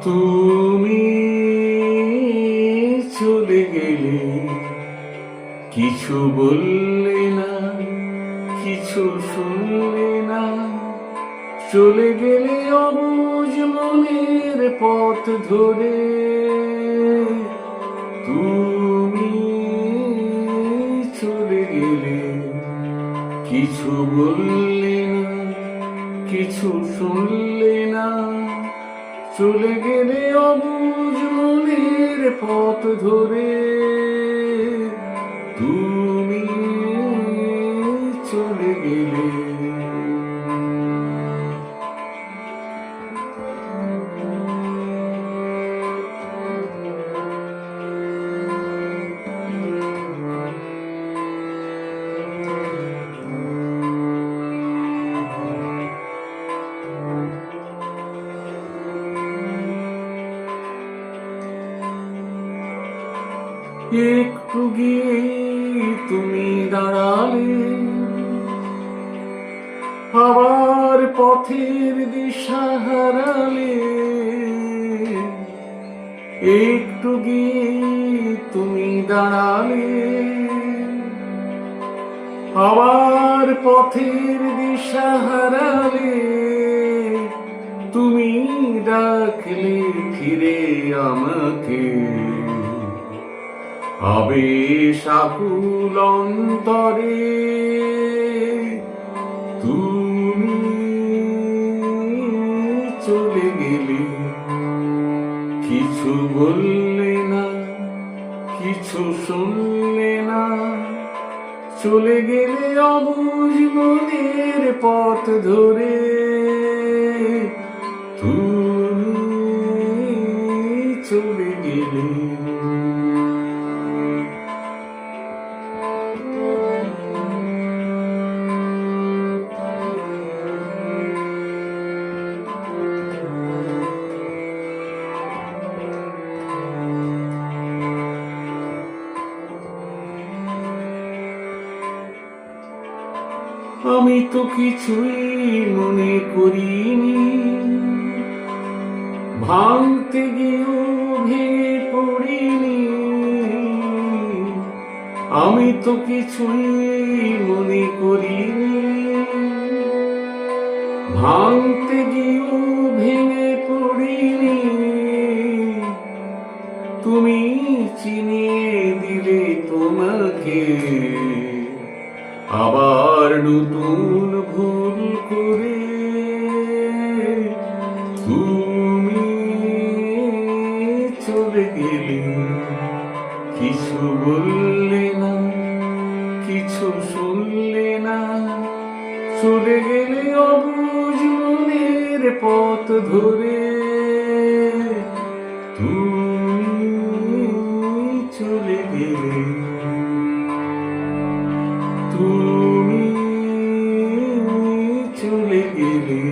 তুমি চলে গেলে, কিছু বললে না, কিছু শুনলে না। চলে গেলে অবুঝ মনের পথ ধরে। তুমি চলে গেলে, কিছু বললে না, কিছু শুনলে না। চলে গেলে অবুঝ মনের পথ ধরে। তুমি চলে গেলে। একটু গিয়ে তুমি দাঁড়ালে, আবার পথের দিশা হারালে। একটু গিয়ে তুমি দাঁড়ালে, আবার পথের দিশা হারালে। তুমি ডাকলে ফিরে আমাকে, আবেশ আকুল অন্তরে। তুমি চলে গেলে, কিছু বললে না, কিছু শুনলে না। চলে গেলে অবুঝ মনের পথ ধরে। তুমি চলে গেলে। আমি তো কিছুই মনে করিনি, ভাঙতে গিয়েও ভেঙে পড়িনি। আমি তো কিছুই মনে করিনি, ভাঙতে গিয়েও ভেঙে পড়িনি। তুমি চিনিয়ে দিলে তোমাকে, আবার নতুন ভুল করে। তুমি চলে গেলে, কিছু বললে না, কিছু শুনলে না। চলে গেলে অবুঝ মনের পথ ধরে। তুমি চলে গেলে, তুমি চলে গেলে।